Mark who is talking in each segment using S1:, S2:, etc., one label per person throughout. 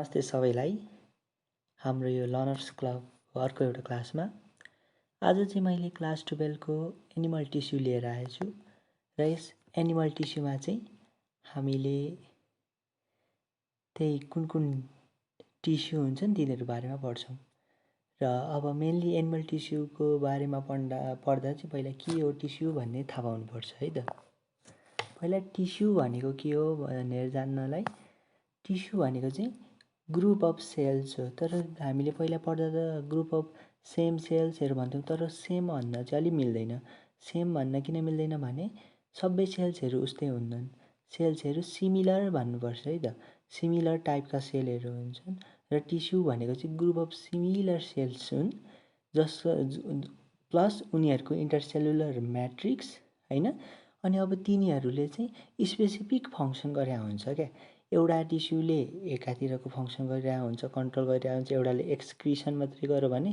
S1: नमस्ते सबैलाई। हाम्रो यो लर्नर्स क्लबको अर्को एउटा क्लासमा आज चाहिँ मैले क्लास 12 को एनिमल टिस्यु लिएर आएछु र यस एनिमल टिस्युमा चाहिँ हामीले त्यही कुन टिस्यु हुन्छन् तिनीहरू बारेमा पढ्छौँ। र अब मेनली एनिमल टिस्युको बारेमा पढ्दा चाहिँ पहिला के हो टिस्यु भन्ने थाहा पाउनुपर्छ है त। पहिला टिस्यु भनेको के हो भनेर जान्नलाई टिस्यु भनेको चाहिँ ग्रुप अफ सेल्स हो। तर हामीले पहिला पढ्दा त ग्रुप अफ सेम सेल्सहरू भन्थ्यौँ, तर सेम भन्न चाहिँ अलिक मिल्दैन। सेम भन्न किन मिल्दैन भने सबै सेल्सहरू उस्तै हुन्नन्, सेल्सहरू सिमिलर भन्नुपर्छ है त। सिमिलर टाइपका सेलहरू हुन्छन् र टिस्यु भनेको चाहिँ ग्रुप अफ सिमिलर सेल्स हुन् जसको प्लस उनीहरूको इन्टरसेलुलर म्याट्रिक्स हैन। अनि अब तिनीहरूले चाहिँ स्पेसिफिक फङ्सन गरे हुन्छ क्या। एउटा टिस्युले एकातिरको फङ्सन गरिरहेको हुन्छ, कन्ट्रोल गरिरहेको हुन्छ। एउटाले एक्सक्रिसन मात्रै गर्यो भने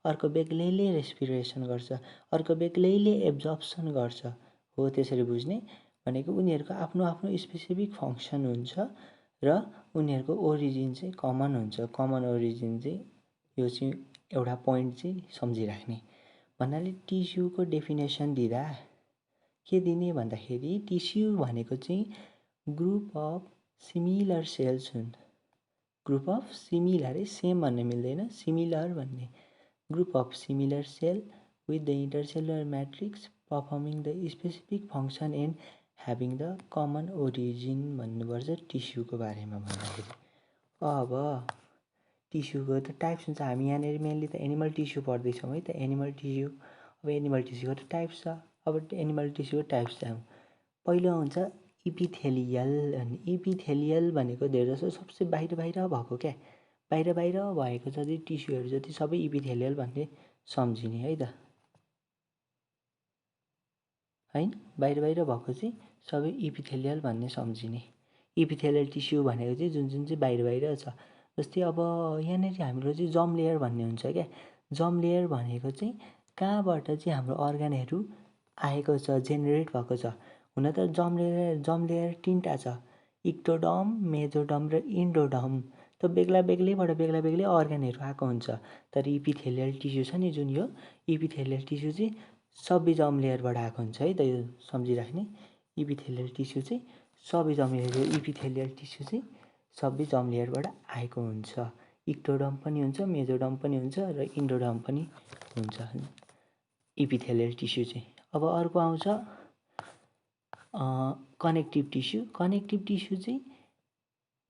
S1: अर्को बेग्लैले रेस्पिरेसन गर्छ, अर्को बेग्लैले एब्जर्प्सन गर्छ। हो त्यसरी बुझ्ने भनेको उनीहरूको आफ्नो आफ्नो स्पेसिफिक फङ्सन हुन्छ र उनीहरूको ओरिजिन चाहिँ कमन हुन्छ। कमन ओरिजिन चाहिँ यो चाहिँ एउटा पोइन्ट चाहिँ सम्झिराख्ने भन्नाले टिस्युको डेफिनेसन दिँदा के दिने भन्दाखेरि टिस्यु भनेको चाहिँ ग्रुप अफ सिमिलर सेल्स हुन्। ग्रुप अफ सिमिलर है, सेम भन्ने मिल्दैन, सिमिलर भन्ने। Group of similar cell with the intercellular matrix performing the specific function and having the common origin भन्नुपर्छ टिस्युको बारेमा भन्दाखेरि। अब टिस्युको त टाइप्स हुन्छ। हामी यहाँनिर मेनली त एनिमल टिस्यु पढ्दैछौँ है त। एनिमल टिस्यु, अब एनिमल टिस्युको त टाइप्स छ। अब एनिमल टिस्युको टाइप्स छ। पहिलो हुन्छ इपिथेलियल। अनि इपिथेलियल भनेको धेरैजसो सबसे बाहिर भएको क्या। बाहिर भएको जति टिस्युहरू जति सबै इपिथेलियल भन्ने सम्झिने है त हैन। बाहिर भएको चाहिँ सबै इपिथेलियल भन्ने सम्झिने। इपिथेलियल टिस्यु भनेको चाहिँ जुन चाहिँ बाहिर छ। जस्तै अब यहाँनिर हाम्रो चाहिँ जर्म लेयर भन्ने हुन्छ क्या। जर्म लेयर भनेको चाहिँ कहाँबाट चाहिँ हाम्रो अर्गानहरू आएको छ, जेनेरेट भएको छ। हुन त जर्म लेयर तीनटा छ, इक्टोडर्म, मेसोडर्म र इन्डोडर्म। त बेग्लैबाट बेग्लै अर्गानहरू आएको हुन्छ। तर इपिथेलियल टिस्यु छ नि जुन, यो इपिथेलियल टिस्यु चाहिँ सबै जर्म लेयरबाट आएको हुन्छ है त। यो सम्झिराख्ने इपिथेलियल टिस्यु चाहिँ सबै जर्म लेयर, इपिथेलियल टिस्यु चाहिँ सबै जर्म लेयरबाट आएको हुन्छ। इक्टोडर्म पनि हुन्छ, मेसोडर्म पनि हुन्छ र इन्डोडर्म पनि हुन्छ इपिथेलियल टिस्यु चाहिँ। अब अर्को आउँछ कनेक्टिभ टिस्यु। कनेक्टिभ टिस्यु चाहिँ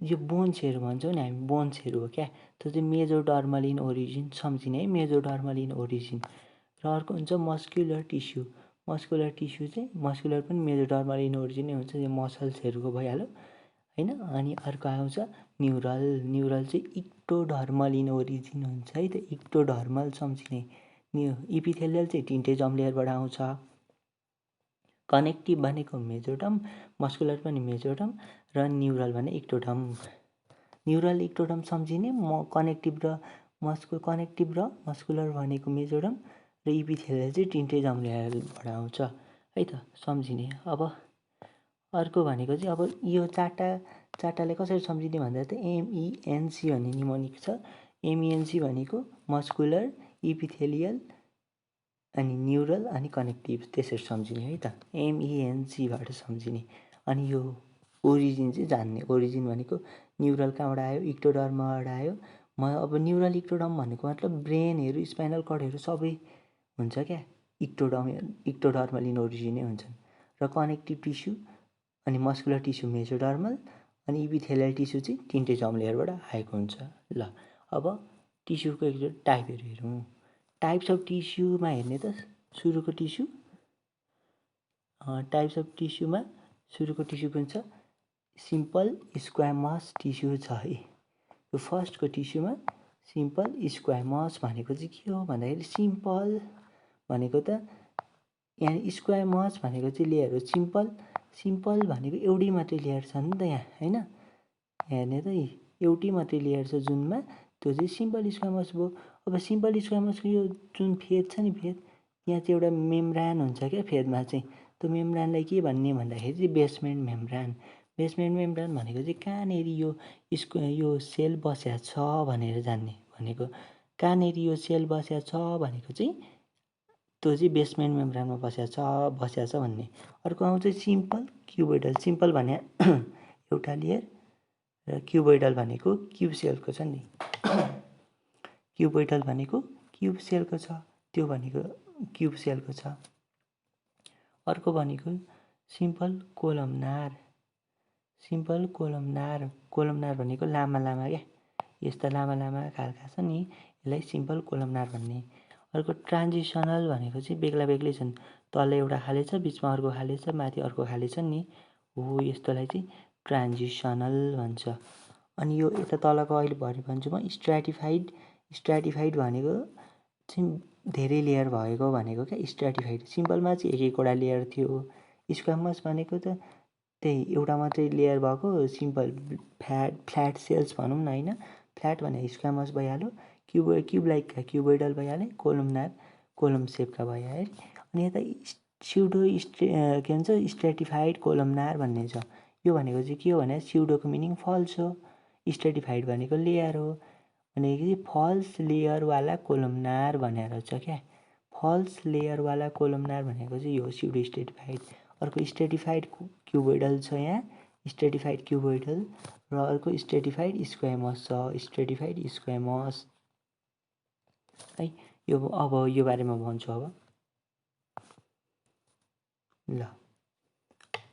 S1: यो बोन्सहरू भन्छौँ नि हामी, बोन्सहरू हो क्या। त्यो चाहिँ मेसोडर्मल इन ओरिजिन सम्झिने है, मेसोडर्मल इन ओरिजिन। र अर्को हुन्छ मस्कुलर टिस्यु। मस्कुलर टिस्यु चाहिँ मस्कुलर पनि मेसोडर्मल इन ओरिजिन नै हुन्छ, यो मसल्सहरूको भइहाल्यो हैन। अनि अर्को आउँछ न्युरल। न्युरल चाहिँ इक्टोडर्मल इन ओरिजिन हुन्छ है त। इक्टोडर्मल सम्झिने। इपिथेलियल चाहिँ तिनटै जर्म लेयरबाट आउँछ। कनेक्टिभ भनेको मेसोडर्म, मस्कुलर पनि मेसोडर्म र न्युरल भने इक्टोडर्म। न्युरल इक्टोडर्म सम्झिने। कनेक्टिभ र मस्कुलर भनेको मेसोडर्म र इपिथेलियल चाहिँ तिनटै जर्म लेयरबाट आउँछ है त, सम्झिने। अब अर्को भनेको चाहिँ अब यो चारटाले कसरी सम्झिने भन्दा त एमइएनसी भन्ने निमोनिक छ। एमइएनसी भनेको मस्कुलर, इपिथेलियल अनि न्युरल अनि कनेक्टिभ, त्यसरी सम्झिने है त। एमइएनसीबाट सम्झिने। अनि यो ओरिजिन चाहिँ जान्ने। ओरिजिन भनेको न्युरल कहाँबाट आयो, इक्टोडर्मबाट आयो। अब न्युरल इक्टोडर्म भनेको मतलब ब्रेनहरू, स्पाइनल कर्डहरू सबै हुन्छ क्या। इक्टोडर्मल इन ओरिजिन नै हुन्छन्। र कनेक्टिभ टिस्यु अनि मस्कुलर टिस्यु मेसोडर्मल अनि इपिथेलियल टिस्यु चाहिँ तिनटै जर्म लेयरबाट आएको हुन्छ। ल अब टिस्युको एकचोटि टाइपहरू हेरौँ। टाइप्स अफ टिस्युमा हेर्ने त सुरुको टिस्यु, टाइप्स अफ टिस्युमा सुरुको टिस्यु पनि छ, सिम्पल स्क्वामस टिस्यु छ है। यो फर्स्टको टिस्युमा सिम्पल स्क्वामस भनेको चाहिँ के हो भन्दाखेरि सिम्पल भनेको त यहाँ स्क्वामस भनेको चाहिँ लेयर हो। सिम्पल भनेको एउटै मात्रै लेयर छ नि त यहाँ हैन। हेर्ने त एउटै मात्रै लेयर छ जुनमा, त्यो चाहिँ सिम्पल स्क्वामस भयो। अब सिम्पल स्क्वामसको यो जुन फेद छ नि, फेद यहाँ चाहिँ एउटा मेम्ब्रान हुन्छ क्या फेदमा चाहिँ। त्यो मेम्ब्रानलाई के भन्ने भन्दाखेरि चाहिँ बेसमेन्ट मेम्ब्रान। बेसमेन्ट मेम्ब्रेन भनेको चाहिँ कहाँनेरि यो सेल बसेको छ भनेर जान्ने भनेको। कहाँनेरि यो सेल बसेको छ भनेको चाहिँ त्यो चाहिँ बेसमेन्ट मेम्ब्रेनमा बसेको छ भन्ने। अर्को आउँछ सिम्पल क्युबोइडल। सिम्पल भने एउटा लेयर र क्युबोइडल भनेको क्युब सेलको छ नि। क्युबोइडल भनेको क्युब सेलको छ, त्यो भनेको क्युब सेलको छ। अर्को भनेको simple columnar. Simple columnar, columnar भनेको लामा लामा क्या, यस्ता लामा लामा खालका छ नि, यसलाई सिम्पल कोलमनार भन्ने। अर्को ट्रान्जिसनल भनेको चाहिँ बेग्ला बेग्लै छन्, तल एउटा खाले छ, बिचमा अर्को खाले छ, माथि अर्को खाले छ नि, हो यस्तोलाई चाहिँ ट्रान्जिसनल भन्छ। अनि यो यता तलको अहिले भरे भन्छु म स्ट्राटिफाइड। स्ट्राटिफाइड भनेको चाहिँ धेरै लेयर भएको भनेको क्या स्ट्राटिफाइड। सिम्पलमा चाहिँ एकवटा लेयर थियो। स्क्वामस भनेको त त्यही एउटा मात्रै लेयर भएको सिम्पल फ्ल्याट सेल्स भनौँ न होइन। फ्ल्याट भने स्क्वामस भइहाल्यो, क्युब लाइकका क्युबोइडल भइहाल्यो, कोलमनार कोलम सेपका भयो है। अनि यता के भन्छ स्ट्राटिफाइड कोलमनार भन्ने छ। यो भनेको चाहिँ के हो भने स्युडोको मिनिङ फल्स हो, स्ट्राटिफाइड भनेको लेयर हो, भनेको चाहिँ फल्स लेयरवाला कोलमनार भनेर छ क्या। फल्स लेयरवाला कोलमनार भनेको चाहिँ यो स्युडो स्ट्राटिफाइड। अर्को स्ट्राटिफाइड क्युबोइडल छ यहाँ, स्ट्राटिफाइड क्युबोइडल, र अर्को स्ट्राटिफाइड स्क्वामस छ, स्ट्राटिफाइड स्क्वामस है। यो अब यो बारेमा भन्छु अब ल।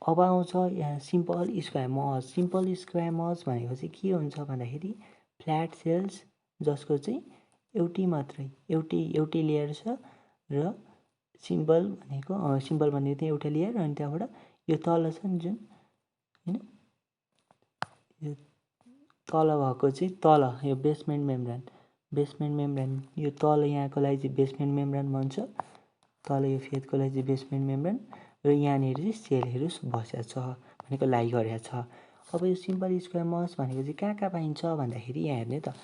S1: अब आउँछ यहाँ सिम्पल स्क्वामस। सिम्पल स्क्वामस भनेको चाहिँ के हुन्छ भन्दाखेरि फ्ल्याट सेल्स जसको चाहिँ एउटै लेयर छ, र सिम्पल भनेको चाहिँ एउटा लेयर, अनि त्यहाँबाट यो तल छ नि जुन होइन, यो तल भएको चाहिँ तल यो बेसमेन्ट मेम्ब्रेन, यो तल यहाँकोलाई चाहिँ बेसमेन्ट मेम्ब्रेन भन्छ, तल यो फेदकोलाई चाहिँ बेसमेन्ट मेम्ब्रेन, र यहाँनिर चाहिँ सेलहरू बसेको छ भनेको लाई गरेको छ। अब यो सिम्पल स्क्वामस भनेको चाहिँ कहाँ पाइन्छ भन्दाखेरि यहाँ हेर्ने त,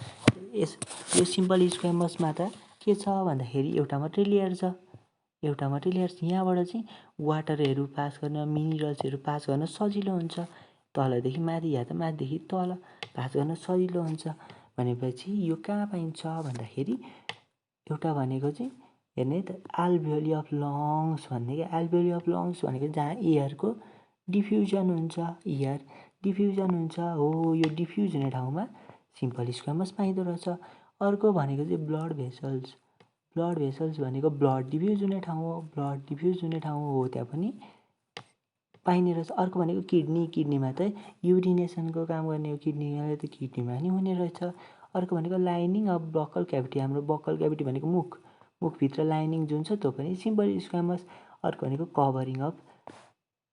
S1: यो सिम्पल स्क्वामसमा त के छ भन्दाखेरि एउटा मात्रै लेयर छ, यहाँबाट चाहिँ वाटरहरू पास गर्न, मिनरल्सहरू पास गर्न सजिलो हुन्छ। तलदेखि माथि या त माथिदेखि तल पास गर्न सजिलो हुन्छ भनेपछि यो कहाँ पाइन्छ भन्दाखेरि एउटा भनेको चाहिँ हेर्ने त एल्भियोली अफ लङ्स भन्ने क्या। एल्भियोली अफ लङ्स भनेको जहाँ एयरको डिफ्युजन हुन्छ, हो यो डिफ्युज हुने ठाउँमा सिम्पल स्क्वामस पाइँदो रहेछ। अर्को भनेको चाहिँ ब्लड भेसल्स भनेको ब्लड डिफ्युज हुने ठाउँ हो, त्यहाँ पनि पाइने रहेछ। अर्को भनेको किडनीमा त युरिनेसनको काम गर्ने हो, किडनीले त किडनीमा नि हुने रहेछ। अर्को भनेको लाइनिङ अफ बक्कल क्याभिटी। हाम्रो बक्कल क्याभिटी भनेको मुखभित्र लाइनिङ जुन छ त्यो पनि सिम्पल स्क्वामस। अर्को भनेको कभरिङ अफ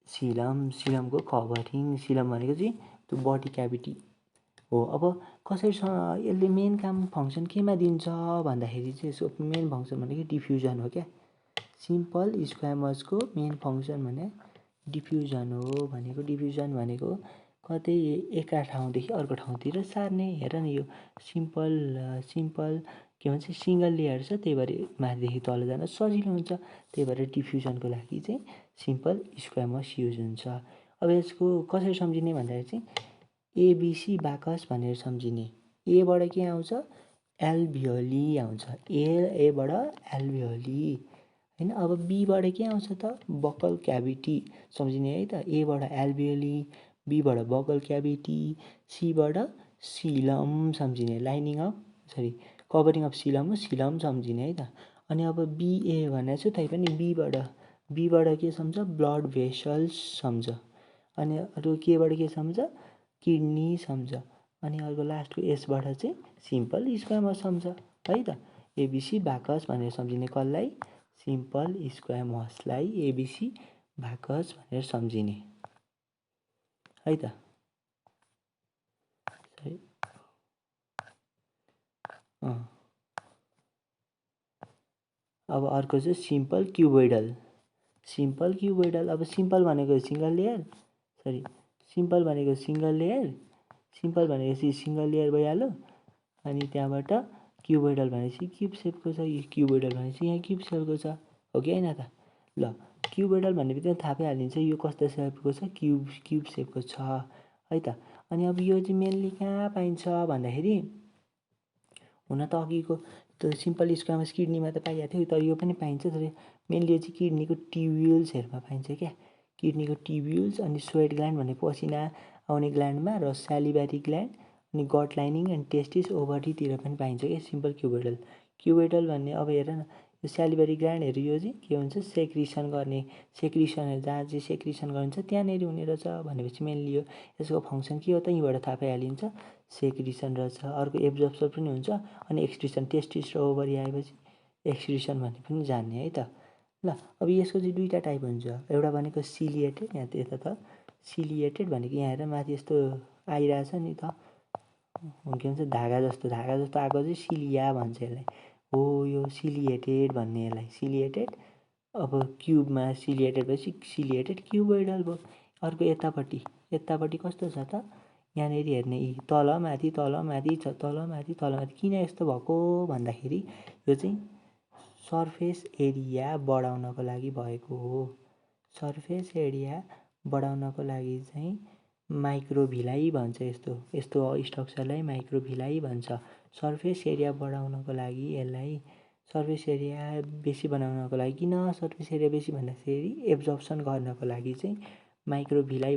S1: सिलमको कभरिङ। सिलम भनेको चाहिँ त्यो बडी क्याभिटी हो। अब कसरी यसले मेन काम फङ्सन केमा दिन्छ भन्दाखेरि चाहिँ यसको मेन फङ्सन भनेको डिफ्युजन हो क्या। सिम्पल स्क्वामसको मेन फङ्सन भने डिफ्युजन हो। डिफ्युजन भनेको कतै एका ठाउँदेखि अर्को ठाउँतिर सार्ने। हेर न यो सिम्पल के भन्छ सिङ्गल लेयर छ, त्यही भएर माथिदेखि तल जान सजिलो हुन्छ, त्यही भएर डिफ्युजनको लागि चाहिँ सिम्पल स्क्वामस युज हुन्छ। अब यसको कसरी सम्झिने भन्दाखेरि चाहिँ एबिसी बाकस भनेर सम्झिने। एबाट के आउँछ एल्भियोली आउँछ, एबाट एल्भियोली होइन। अब बीबाट के आउँछ त बक्कल क्याभिटी सम्झिने है त। एबाट एल्भियोली, बीबाट बक्कल क्याभिटी, सीबाट सिलम सम्झिने, कभरिङ अफ सिलम सम्झिने है त। अनि अब बिए भनेको छु त्यही पनि बीबाट के सम्झ ब्लड भेसल्स सम्झ, अनि अरू केबाट के सम्झ किडनी सम्झ, अनि अर्को लास्टको एसबाट चाहिँ सिम्पल स्क्वामस सम्झ है त। एबिसी बाकस भनेर सम्झिने कसलाई सिम्पल स्क्वामसलाई एबिसी बाकस भनेर सम्झिने है त। अब अर्को चाहिँ सिम्पल क्युबोइडल। अब सिम्पल भनेको सिङ्गल लेयर भइहाल्यो। अनि त्यहाँबाट क्युबोइडल भनेपछि क्युब सेपको छ, यो क्युबोइडल भनेपछि यहाँ क्युब सेलको छ, हो कि होइन त। ल क्युबोइडल भन्ने बित्तिकै थाहा पाइहालिन्छ यो कस्तो सेपको छ, क्युब सेपको छ है त। अनि अब यो चाहिँ मेनली कहाँ पाइन्छ भन्दाखेरि हुन त अघिको त्यो सिम्पल स्क्वामस किडनीमा त पाइएको थियो, तर यो पनि पाइन्छ, तर मेनली यो चाहिँ किडनीको ट्युब्युल्सहरूमा पाइन्छ क्या। किडनीको ट्युब्युल्स अनि स्वेट ग्ल्यान्ड भन्ने पसिना आउने ग्ल्यान्डमा, र स्यालिभरी ग्ल्यान्ड अनि गट लाइनिङ अनि टेस्टिस ओभरीतिर पनि पाइन्छ क्या सिम्पल क्युबोइडल। क्युबोइडल भन्ने अब हेर न, यो स्यालिभरी ग्ल्यान्डहरू यो चाहिँ के हुन्छ सेक्रिसन गर्ने, सेक्रिसनहरू जहाँ चाहिँ सेक्रिसन गरिन्छ त्यहाँनिर हुने रहेछ भनेपछि मेनली यो यसको फङ्सन के हो त यहीँबाट थाहा पाइहालिन्छ, सेक्रिसन रहेछ। अर्को एब्जर्प्सन पनि हुन्छ अनि एक्सक्रिसन, टेस्टिस र ओभरी आएपछि एक्सक्रिसन भन्ने पनि जान्ने है त। ल अब यसको चाहिँ दुईवटा टाइप हुन्छ, एउटा भनेको सिलिएटेड, यहाँ यता त सिलिएटेड भनेको यहाँ हेर माथि यस्तो आइरहेछ नि त, के भन्छ धागा जस्तो आएको चाहिँ सिलिया भन्छ यसलाई। हो यो सिलिएटेड भन्ने यसलाई सिलिएटेड। अब क्युबमा सिलिएटेड भएपछि सिलिएटेड क्युबोइडल भयो। अर्को यतापट्टि कस्तो छ त, यहाँनिर हेर्ने यी तल माथि छ, तल माथि किन यस्तो भएको भन्दाखेरि यो चाहिँ सर्फेस एरिया बढाउनको लागि भएको हो। सर्फेस एरिया बढाउनको लागि चाहिँ माइक्रोभिलाई भन्छ, यस्तो स्ट्रक्चरलाई माइक्रोभिलाई भन्छ। सर्फेस एरिया बढाउनको लागि यसलाई सर्फेस एरिया बेसी बनाउनको लागि, किन सर्फेस एरिया बेसी भन्दाखेरि एब्जर्प्सन गर्नको लागि चाहिँ माइक्रोभिलाई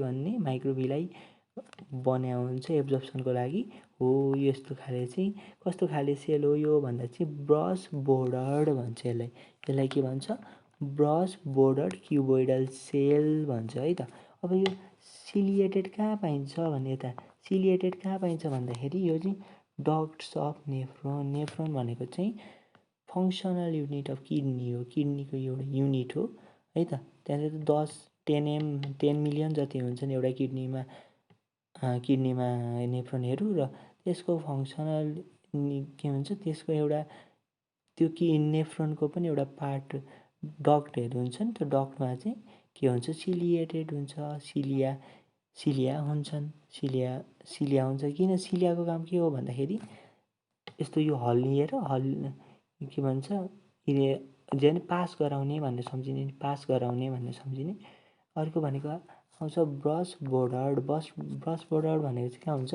S1: बनाएको हुन्छ एब्जर्प्सनको लागि हो। यस्तो खाले चाहिँ कस्तो खाले सेल हो यो भन्दा चाहिँ ब्रस बोर्डर्ड भन्छ यसलाई के भन्छ, ब्रस बोर्डर्ड क्युबोइडल सेल भन्छ है त। अब यो सिलिएटेड कहाँ पाइन्छ भने यता सिलिएटेड कहाँ पाइन्छ भन्दाखेरि यो चाहिँ डक्ट्स अफ नेफ्रोन भनेको चाहिँ फङ्सनल युनिट अफ किडनी हो, किडनीको एउटा युनिट हो है त। त्यहाँनिर 10 मिलियन जति हुन्छन् एउटा किडनीमा नेफ्रोनहरू, र त्यसको फङ्सनल के भन्छ त्यसको एउटा त्यो कि नेफ्रोनको पनि एउटा पार्ट डक्टहरू हुन्छन्, त्यो डक्टमा चाहिँ के हुन्छ सिलिएटेड हुन्छ, सिलिया हुन्छन्, सिलिया हुन्छ। किन सिलियाको काम के हो भन्दाखेरि यस्तो यो हल्लिएर के भन्छ जेन पास गराउने भन्ने सम्झिने। अर्को भनेको आउँछ ब्रस बोर्डर्ड भनेको चाहिँ कहाँ हुन्छ,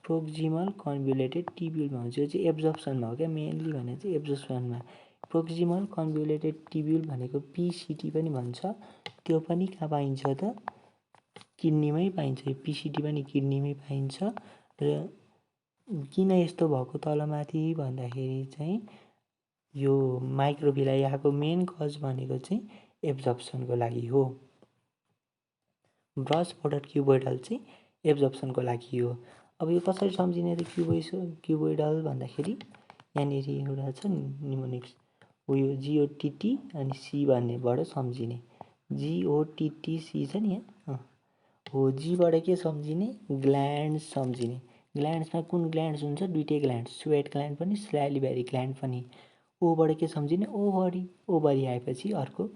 S1: प्रोक्सिमल कन्भ्युलेटेड टिब्युलमा हुन्छ। यो चाहिँ एब्जर्प्सनमा हो क्या, मेनली भनेको चाहिँ एब्जर्प्सनमा। प्रोक्सिमल कन्भ्युलेटेड टिब्युल भनेको पिसिटी पनि भन्छ, त्यो पनि कहाँ पाइन्छ त किडनीमै पाइन्छ। यो पिसिटी पनि किडनीमै पाइन्छ। र किन यस्तो भएको तलमाथि भन्दाखेरि चाहिँ यो माइक्रोभिलाई आएको मेन कज भनेको चाहिँ एब्जर्प्सनको लागि हो। ब्रस बोर्डर क्युबोइडल चाहिँ एब्जर्प्सनको लागि हो। अब यो कसरी सम्झिने त क्युबोइडल भन्दाखेरि यहाँनिर एउटा छ निमोनिक्स उयो जिओटिटी अनि सी भन्नेबाट सम्झिने, जिओटिटी छ नि यहाँ हो। जीबाट के सम्झिने, ग्ल्यान्ड्स सम्झिने। ग्ल्यान्ड्समा कुन ग्ल्यान्ड्स हुन्छ, दुईटै ग्ल्यान्ड्स, स्वेट ग्ल्यान्ड पनि स्यालिभरी ग्ल्यान्ड पनि। ओबाट के सम्झिने, ओभरी आएपछि अर्को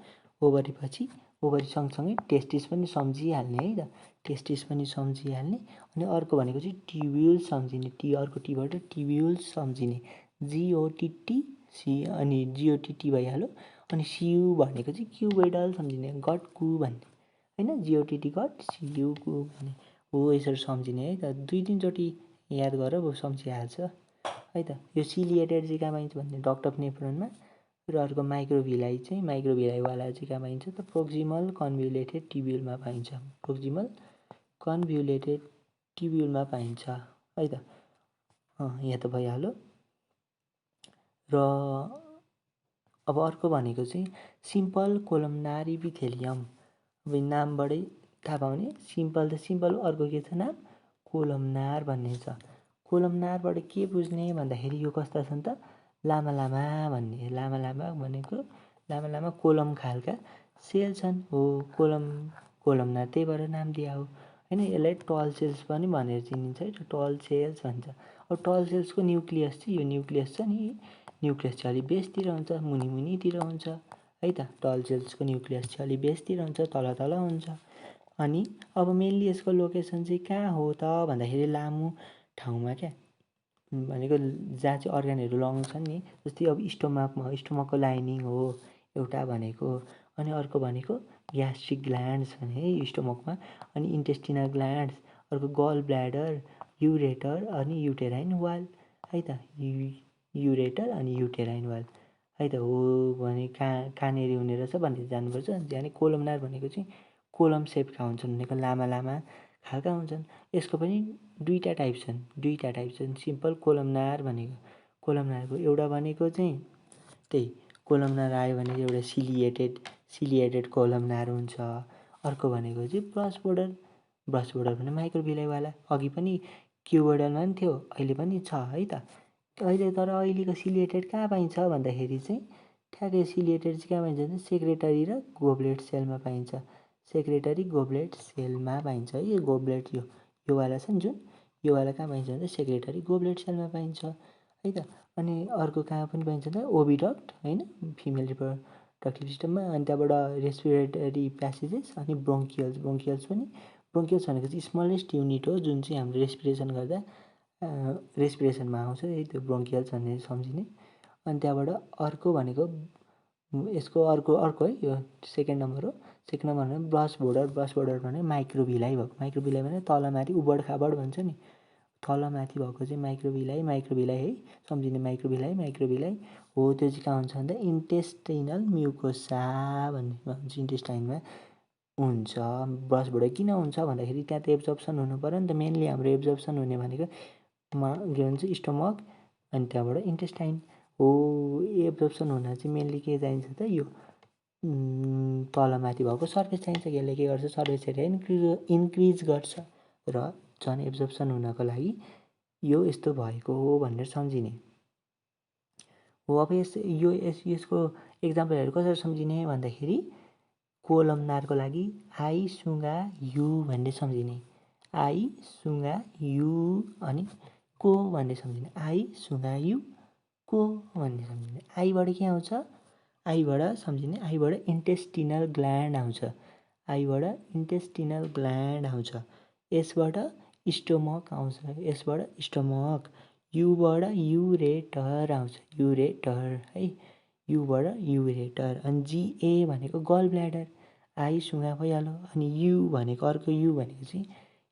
S1: ओभरी सँगसँगै टेस्टिस पनि सम्झिहाल्ने है त, टेस्टिस पनि सम्झिहाल्ने। अनि अर्को भनेको चाहिँ ट्युब्युल्स सम्झिने, अर्को टीबाट ट्युब्युल्स सम्झिने, जिओटिटी सी अनि जिओटिटी भइहाल्यो। अनि सियु भनेको चाहिँ क्युबोइडल सम्झिने, गटकु भन्ने होइन, जिओटिटी गट सियुकु भन्ने हो। यसरी सम्झिने है त, 2-3चोटि याद गरेर सम्झिहाल्छ है त। यो सिलिएटेड चाहिँ कहाँ पाइन्छ भन्ने डक्ट अफ नेफ्रोनमा, र अर्को माइक्रोभिलाई वाला चाहिँ कहाँ पाइन्छ त प्रोक्सिमल कन्भ्युलेटेड टिब्युलमा पाइन्छ, प्रोक्सिमल कन्भ्युलेटेड टिब्युलमा पाइन्छ है त। यहाँ त भइहाल्यो। र अब अर्को भनेको चाहिँ सिम्पल कोलमनार इपिथेलियम। अब नामबाटै थाहा पाउने, सिम्पल त सिम्पल, अर्को के छ नाम, कोलमनार भन्ने छ। कोलमनारबाट के बुझ्ने भन्दाखेरि यो कस्ता छन् त लामा भन्ने, लामा भनेको लामा कोलम खालका सेल छन् हो। कोलमनार त्यही भएर नाम दिया हो होइन। यसलाई टल सेल्स पनि भनेर चिनिन्छ है, टल सेल्स भन्छ। अब टल सेल्सको न्युक्लियस चाहिँ यो न्युक्लियस छ नि, न्युक्लियस चाहिँ अलिक बेसतिर हुन्छ, मुनितिर हुन्छ है त। टल सेल्सको न्युक्लियस चाहिँ अलिक बेसतिर हुन्छ, तल हुन्छ। अनि अब मेनली यसको लोकेसन चाहिँ कहाँ हो त भन्दाखेरि लामो ठाउँमा क्या, भनेको जहाँ चाहिँ अर्ग्यानहरू लङ छन् नि, जस्तै अब स्टोमकको लाइनिङ हो एउटा भनेको, अनि अर्को भनेको ग्यास्ट्रिक ग्ल्यान्ड्स भने है स्टोमकमा, अनि इन्टेस्टिनल ग्ल्यान्ड्स, अर्को गल ब्ल्याडर, युरेटर अनि युटेराइन वाल है त। युरेटर अनि युटेराइन वाल है त हो भने कहाँनिर हुने रहेछ भनेर जानुपर्छ। अनि कोलमनार भनेको चाहिँ कोलम सेपका हुन्छन् भनेको लामा लामा खालका हुन्छन्। यसको पनि दुईवटा टाइप छन् सिम्पल कोलमनार भनेको। कोलमनारको एउटा भनेको चाहिँ त्यही कोलमनार आयो भने एउटा सिलिएटेड कोलमनार हुन्छ। अर्को भनेको चाहिँ ब्रस बोर्डर भने माइक्रोभिलाइवाला। अघि पनि क्युबोइडलमा पनि थियो, अहिले पनि छ है त। अहिले तर अहिलेको सिलिएटेड कहाँ पाइन्छ भन्दाखेरि चाहिँ ठ्याक्कै सिलिएटेड चाहिँ कहाँ पाइन्छ भने सेक्रेटरी र गोब्लेट सेलमा पाइन्छ। सेक्रेटरी गोब्लेट सेलमा पाइन्छ है। यो गोब्लेट यो वाला छ नि जुन, यो वाला कहाँ पाइन्छ भने सेक्रेटरी गोब्लेट सेलमा पाइन्छ है त। अनि अर्को कहाँ पनि पाइन्छ त ओभिडक्ट होइन, फिमेल रिप्रोडक्टिभ सिस्टममा। अनि त्यहाँबाट रेस्पिरेटरी प्यासेजेस अनि ब्रोङ्कियल्स भनेको चाहिँ स्मलेस्ट युनिट हो जुन चाहिँ हाम्रो रेस्पिरेसन गर्दा रेस्पिरेसनमा आउँछ है त्यो ब्रोङ्कियल्स भनेर सम्झिने। अनि त्यहाँबाट अर्को भनेको यसको अर्को है यो सेकेन्ड नम्बर हो। सेकेन्ड नम्बर भने ब्रस बोर्डर भने माइक्रोभिलाई भएको। माइक्रोभिलाई भने तलमाथि उबड खाबड भन्छ नि, तलमाथि भएको चाहिँ माइक्रोभिलाई है सम्झिने। माइक्रोभिलाई हो त्यो चाहिँ कहाँ हुन्छ भन्दा इन्टेस्टाइनल म्युकोसा भन्ने भन्छ, इन्टेस्टाइनमा हुन्छ। ब्रस बोर्डर किन हुन्छ भन्दाखेरि त्यहाँ त एब्जर्प्सन हुनु पऱ्यो नि त। मेनली हाम्रो एब्जर्प्सन हुने भनेको के भन्छ स्टोमक अनि त्यहाँबाट इन्टेस्टाइन हो। एब्जर्प्सन हुन चाहिँ मेनली के चाहिन्छ त यो तलमाथि भएको सर्फेस चाहिन्छ। यसले के गर्छ सर्फेस एरिया इन्क्रिज गर्छ र झन् एब्जर्प्सन हुनको लागि यो यस्तो भएको हो भनेर सम्झिने हो। अब यसको एक्जाम्पलहरू कसरी सम्झिने भन्दाखेरि कोलमनारको लागि आई सुँगा यु भनेर सम्झिने। आई सुँगा यु अनि को भन्ने सम्झिने। आई सुँगा यु को भन्ने सम्झिने। आईबाट के आउँछ, आईबाट सम्झिने। आईबाट इन्टेस्टिनल ग्ल्यान्ड आउँछ। आईबाट इन्टेस्टिनल ग्ल्यान्ड आउँछ। यसबाट स्टोमक आउँछ। यसबाट स्टोमक। युबाट युरेटर आउँछ। युरेटर है, युबाट युरेटर। अनि जिए भनेको गल ब्ल्याडर। आई सुँगा भइहाल्यो। अनि यु भनेको अर्को यु भनेको चाहिँ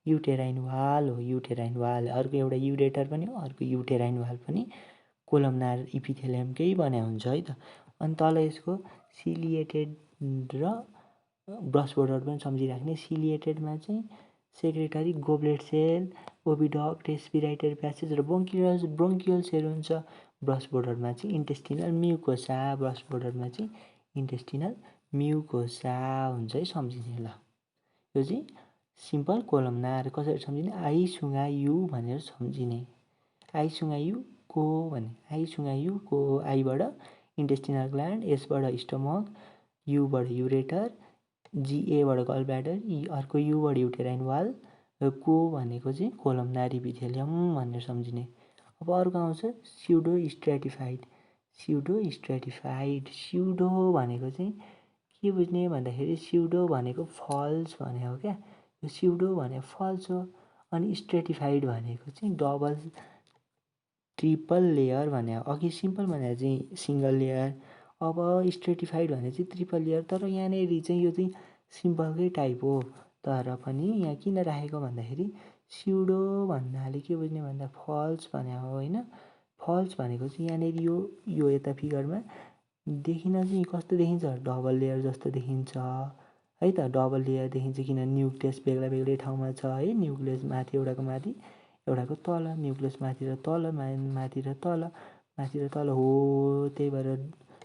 S1: युटेराइन वाल हो। युटेराइन वाल अर्को एउटा युरेटर पनि हो, अर्को युटेराइन वाल पनि कोलमनार इपिथेलियमकै बनाएको हुन्छ है त। अनि तल यसको सिलिएटेड र ब्रस बोर्डर पनि सम्झिराख्ने। सिलिएटेडमा चाहिँ secretary गोब्लेट sale, oviduct, respiratory passage र ब्रोङ्कियल्सहरू हुन्छ। ब्रस बोर्डरमा चाहिँ इन्टेस्टिनल म्युकोसा, ब्रस बोर्डरमा चाहिँ इन्टेस्टिनल म्युकोसा हुन्छ है सम्झिने। ल यो चाहिँ सिम्पल कोलमनार कसरी सम्झिने, आई सुँगा यु भनेर सम्झिने। आई सुँगा यु को भन्ने। आई सुँगा यु को। आईबाट इन्टेस्टिनल ग्ल्यान्ड, यसबाट स्टोमक, युबाट युरेटर, जिएबाट गल ब्ल्याडर, अर्को युबाट युटेराइन वाल र को भनेको चाहिँ कोलमनार इपिथेलियम भनेर सम्झिने। अब अर्को आउँछ स्युडो स्ट्र्याटिफाइड। स्युडो भनेको चाहिँ के बुझ्ने भन्दाखेरि स्युडो भनेको फल्स भने हो क्या। यो स्युडो भनेको फल्स हो। अनि स्ट्रेटिफाइड भनेको चाहिँ डबल ट्रिपल लेयर भने हो। अघि सिम्पल भने चाहिँ सिङ्गल लेयर, अब स्ट्रेटिफाइड भने चाहिँ ट्रिपल लेयर। तर यहाँनिर चाहिँ यो चाहिँ सिम्पलकै टाइप हो। तर पनि यहाँ किन राखेको भन्दाखेरि स्युडो भन्नाले के बुझ्ने भन्दा फल्स भने हो होइन। फल्स भनेको चाहिँ यहाँनिर यो यता फिगरमा देखिन चाहिँ कस्तो देखिन्छ, डबल लेयर जस्तो देखिन्छ है त। डबल लेयर देखिन्छ किन न्युक्लियस बेग्ला बेग्लै ठाउँमा छ है। न्युक्लियस माथि एउटाको माथि एउटाको तल, न्युक्लियस माथि र तल, माथि र तल हो, त्यही भएर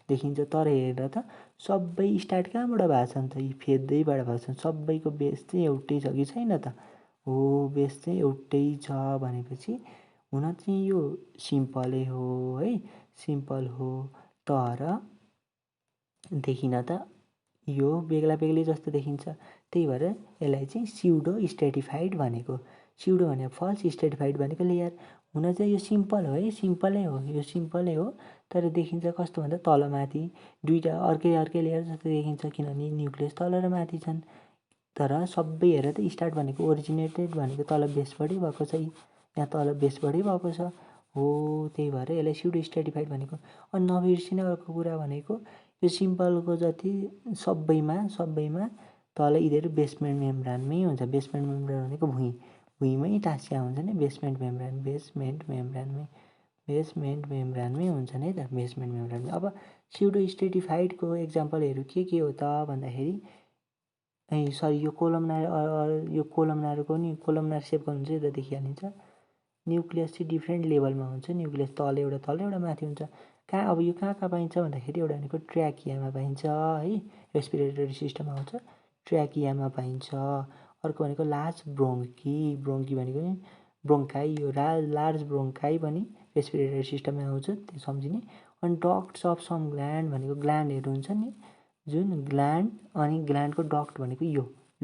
S1: देखिन्छ। तर हेरेर त सबै स्टार्ट कहाँबाट भएको छ नि त, यी फेदैबाट भएको छ। सबैको बेस चाहिँ एउटै छ कि छैन त, हो बेस चाहिँ एउटै छ भनेपछि हुन चाहिँ यो सिम्पलै हो है, सिम्पल हो। तर देखिन त यो बेग्ला बेग्लै जस्तो देखिन्छ, त्यही भएर यसलाई चाहिँ स्युडो स्ट्रेटिफाइड भनेको। स्युडो भनेको फल्स, स्ट्रेटिफाइड भनेको लेयर। हुन चाहिँ यो सिम्पल हो है, सिम्पलै हो, यो सिम्पलै हो। तर देखिन्छ कस्तो भन्दा तलमाथि दुईवटा अर्कै लेयर जस्तो देखिन्छ किनभने न्युक्लियस तल र माथि छन्। तर सबै हेर त स्टार्ट भनेको ओरिजिनेटेड भनेको तल बेसबाटै भएको छ, यहाँ तल बेसबाटै भएको छ हो। त्यही भएर यसलाई स्युडो स्ट्रेटिफाइड भनेको। अनि नबिर्सिने अर्को कुरा भनेको यो सिम्पलको जति सबैमा तल यिनीहरू बेसमेन्ट मेम्ब्रानमै हुन्छ। बेसमेन्ट मेम्ब्रान भनेको भुइँमै टाँसिया हुन्छ नि बेसमेन्ट मेम्ब्रानमै हुन्छन् है त बेसमेन्ट मेम्ब्रानमै। अब स्युडो स्ट्रेटिफाइडको एक्जाम्पलहरू के हो त भन्दाखेरि सरी यो कोलमनारको नि कोलमनार सेपको हुन्छ त देखिहालिन्छ। न्युक्लियस चाहिँ डिफ्रेन्ट लेभलमा हुन्छ। न्युक्लियस तल एउटा माथि हुन्छ। अब यो कहाँ पाइन्छ भन्दाखेरि एउटा भनेको ट्र्याकियामा पाइन्छ है, रेस्पिरेटरी सिस्टम आउँछ ट्र्याकियामा पाइन्छ। अर्को भनेको लार्ज ब्रोङ्की भनेको नि ब्रोङ्काई, यो लार्ज ब्रोङ्काई पनि रेस्पिरेटरी सिस्टममा आउँछ त्यो सम्झिने। अनि डक्ट्स अफ सम ग्ल्यान्ड भनेको ग्ल्यान्डहरू हुन्छ नि जुन ग्ल्यान्ड, अनि ग्ल्यान्डको डक्ट भनेको यो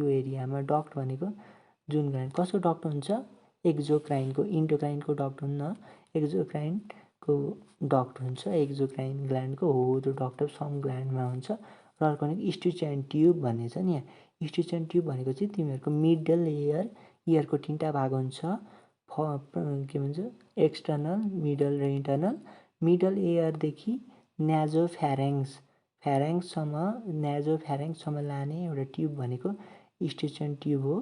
S1: एरियामा डक्ट भनेको जुन ग्ल्यान्ड कसको डक्ट हुन्छ एक्जोक्राइनको, इन्डोक्राइनको डक्ट हुन्न, एक्जोक्राइनको डक्ट हुन्छ। एक्जोक्राइन ग्ल्यान्डको हो त्यो डक्ट अफ सम ग्ल्यान्डमा हुन्छ। र अर्को भनेको स्टिच ट्युब भन्ने छ नि यहाँ। स्टिच ट्युब भनेको चाहिँ तिमीहरूको मिडल इयरको तिनवटा भाग हुन्छ। के भन्छ एक्सटर्नल, मिडल र इन्टर्नल। मिडल इयरदेखि न्याजोफ्यारेङ्ससम्म लाने एउटा ट्युब भनेको स्टिच ट्युब हो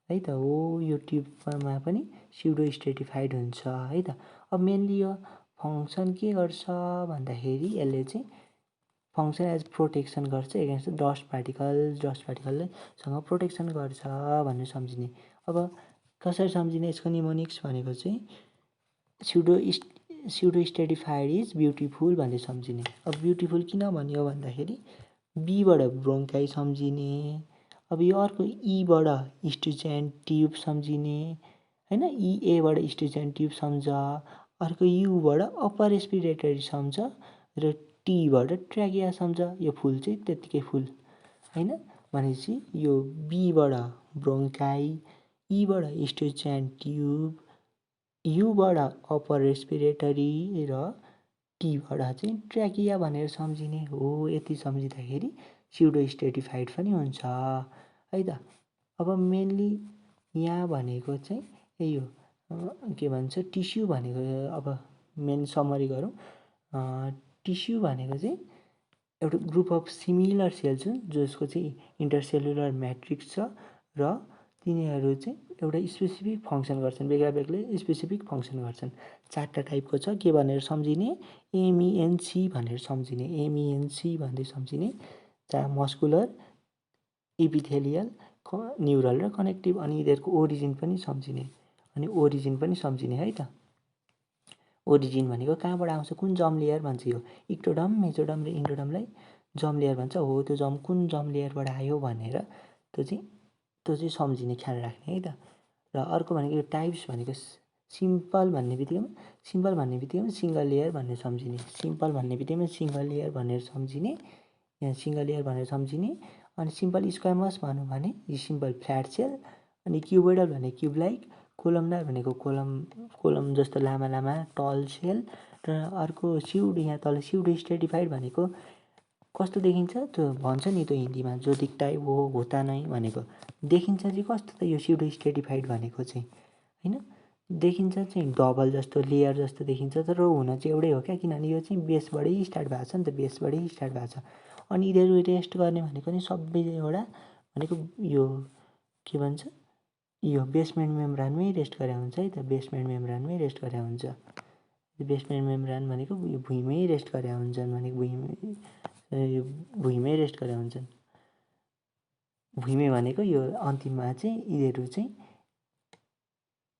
S1: है त। हो यो ट्युबमा पनि स्युडो स्ट्रेटिफाइड हुन्छ है त। अब मेनली यो फङ्सन के गर्छ भन्दाखेरि यसले चाहिँ फङ्सन एज प्रोटेक्सन गर्छ एगेन्स्ट डस्ट पार्टिकलसँग प्रोटेक्सन गर्छ भनेर सम्झिने। अब कसरी सम्झिने यसको निमोनिक्स भनेको चाहिँ स्युडो स्ट्रेटिफाइड इज ब्युटिफुल भनेर सम्झिने। अब ब्युटिफुल किन भन्यो भन्दाखेरि बीबाट ब्रोङ्काई सम्झिने। अब यो अर्को ईबाट स्टिच ट्युब सम्झिने होइन, इएबाट स्टिच ट्युब सम्झ। अर्को युबाट अप्पर रेस्पिरेटरी सम्झ र टीबाट ट्र्याकिया सम्झ। यो फुल चाहिँ त्यत्तिकै फुल होइन। भनेपछि यो बीबाट ब्रोङ्काई, ईबाट स्टिच ट्युब, युबाट अप्पर रेस्पिरेटरी र टीबाट चाहिँ ट्र्याकिया भनेर सम्झिने हो। यति सम्झिँदाखेरि स्युडो स्ट्रेटिफाइड पनि हुन्छ है त। अब मेनली यहाँ भनेको चाहिँ यही हो के भन्छ टिस्यु भनेको। अब मेन समरी गरौँ। टिस्यु भनेको चाहिँ एउटा ग्रुप अफ सिमिलर सेल्स हुन् जसको चाहिँ इन्टरसेलुलर म्याट्रिक्स छ र तिनीहरू चाहिँ एउटा स्पेसिफिक फङ्सन गर्छन्, बेग्लै स्पेसिफिक फङ्सन गर्छन्। 4टा टाइपको छ के भनेर सम्झिने एमइएनसी भनेर सम्झिने। एमइएनसी भन्दै सम्झिने मस्कुलर, इपिथेलियल, न्युरल र कनेक्टिभ। अनि यिनीहरूको ओरिजिन पनि सम्झिने है त। ओरिजिन भनेको कहाँबाट आउँछ कुन जर्म लेयर भन्छ। यो इक्टोडर्म, मेसोडर्म र इन्डोडर्मलाई जर्म लेयर भन्छ। हो त्यो जर्म कुन जर्म लेयरबाट आयो भनेर त्यो चाहिँ सम्झिने, ख्याल राख्ने है त। र अर्को भनेको यो टाइप्स भनेको सिम्पल भन्ने बित्तिकैमा सिङ्गल लेयर भनेर सम्झिने। सिम्पल भन्ने बित्तिकैमा सिङ्गल लेयर भनेर सम्झिने। यहाँ सिङ्गल लेयर भनेर सम्झिने। अनि सिम्पल स्क्वामस भनौँ भने यो सिम्पल फ्ल्याट सेल। अनि क्युबोइडल भने क्युब लाइक। कोलमनार भनेको कोलम जस्तो लामा टल सेल। र अर्को यहाँ तल स्युडो स्ट्रेटिफाइड भनेको कस्तो देखिन्छ त्यो भन्छ नि त्यो हिन्दीमा जो दिखता है वो होता नहीं भनेको। देखिन्छ चाहिँ कस्तो त यो स्युडो स्ट्रेटिफाइड भनेको चाहिँ होइन, देखिन्छ चाहिँ डबल जस्तो लेयर जस्तो देखिन्छ तर हुन चाहिँ एउटै हो क्या। किनभने यो चाहिँ बेसबाटै स्टार्ट भएको छ नि त, बेसबाटै स्टार्ट भएको छ। अनि यिनीहरू रेस्ट गर्ने भनेको नि सबै एउटा भनेको यो के भन्छ यो बेसमेन्ट मेम्ब्रानमै रेस्ट गरे हुन्छ है त। बेसमेन्ट मेम्ब्रानमै रेस्ट गरे हुन्छ। बेसमेन्ट मेम्ब्रान भनेको यो भुइँमै रेस्ट गरे हुन्छन् भनेको भुइँमै रेस्ट गरे हुन्छन्। भुइँमै भनेको यो अन्तिममा चाहिँ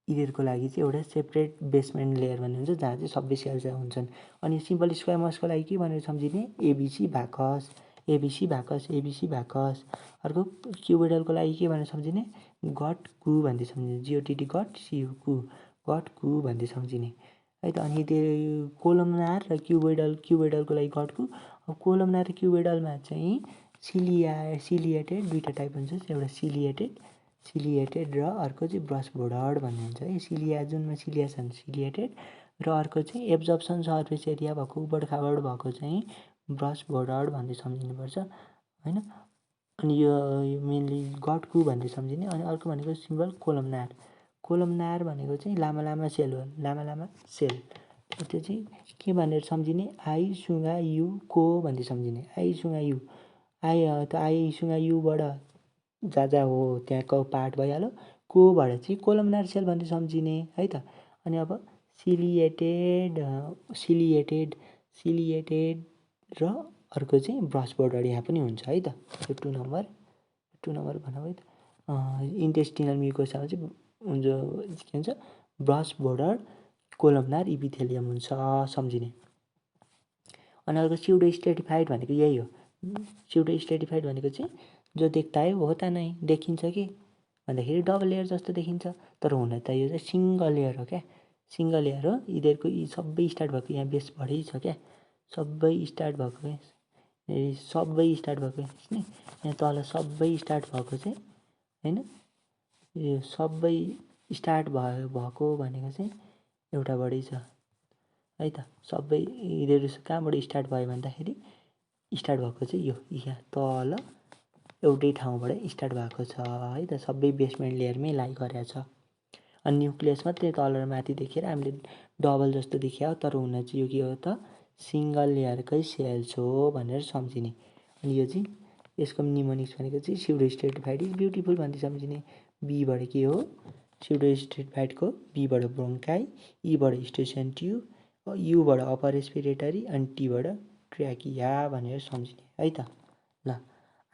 S1: यिनीहरूको लागि चाहिँ एउटा सेपरेट बेसमेन्ट लेयर भन्ने हुन्छ जहाँ चाहिँ सबै सेल्स हुन्छन्। अनि सिम्पल स्क्वामसको लागि के भनेर सम्झिने एबिसी भाकस। अर्को क्युबोइडलको लागि के भनेर सम्झिने गट कु भन्दै सम्झिने। जिओटिटी गट सियु गट कु भन्दै सम्झिने है त। अनि त्यो कोलमनार र क्युबोइडलको लागि गट कु। अब कोलमनार र क्युबोइडलमा चाहिँ सिलिएटेड दुईवटा टाइप हुन्छ। एउटा सिलिएटेड र अर्को चाहिँ ब्रस बोर्डर भन्ने हुन्छ है। जुनमा सिलिया छन् सिलिएटेड र अर्को चाहिँ एब्जर्प्सन सर्फेस एरिया भएको उबडखाबड भएको चाहिँ ब्रस बोर्डर भन्दै सम्झिनुपर्छ होइन। अनि यो मेनली गटकु भन्दै सम्झिने। अनि अर्को भनेको सिम्पल कोलमनार भनेको चाहिँ लामा सेल हो। लामा सेल त्यो चाहिँ के भनेर सम्झिने आई सुगा यु को भन्दै सम्झिने आई सुगा यु आई सुगा युबाट जा हो त्यहाँको पार्ट भइहाल्यो कोबाट चाहिँ कोलमनार सेल भन्दै सम्झिने है त अनि अब सिलिएटेड र अर्को चाहिँ ब्रस बोर्डर यहाँ पनि हुन्छ है त यो 2 नम्बर भनौँ है त इन्टेस्टिनल म्युकोसामा चाहिँ हुन्छ के भन्छ ब्रस बोर्डर कोलमनार इपिथेलियम हुन्छ सम्झिने अनि अर्को स्युडो स्ट्रेटिफाइड भनेको यही हो स्युडो स्ट्रेटिफाइड भनेको चाहिँ जो देख्दा है होता नै देखिन्छ कि भन्दाखेरि डबल लेयर जस्तो देखिन्छ तर हुन त यो चाहिँ सिङ्गल लेयर हो क्या सिङ्गल लेयर हो यिनीहरूको यी सबै स्टार्ट भएको यहाँ बेसबाटै छ क्या सबै स्टार्ट भएको नि यहाँ तल सबै स्टार्ट भएको चाहिँ होइन यो सबै स्टार्ट भएको भनेको चाहिँ एउटाबाटै छ है त सबै यिनीहरू कहाँबाट स्टार्ट भयो भन्दाखेरि स्टार्ट भएको चाहिँ यो यहाँ तल एउटै ठाउँबाट स्टार्ट भएको छ है त सबै बेसमेन्ट लेयरमै लाई गरेको छ अनि न्युक्लियस मात्रै तल र माथि देखेर हामीले डबल जस्तो देखियो तर हुन चाहिँ यो के हो त सिङ्गल लेयरकै सेल्स हो भनेर सम्झिने अनि यो चाहिँ यसको निमोनिक्स भनेको चाहिँ स्युडो स्ट्रेटिफाइड इज ब्युटिफुल भन्दै सम्झिने बीबाट के हो स्युडो स्ट्रेटिफाइडको बीबाट ब्रोन्काई ईबाट स्टेसन ट्युब युबाट अपर रेस्पिरेटरी अनि टीबाट ट्र्याकिया भनेर सम्झिने है त ल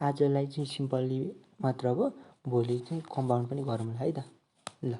S1: आजलाई चाहिँ सिम्पली मात्र हो भोलि चाहिँ कम्पाउन्ड पनि गरौँला है त ल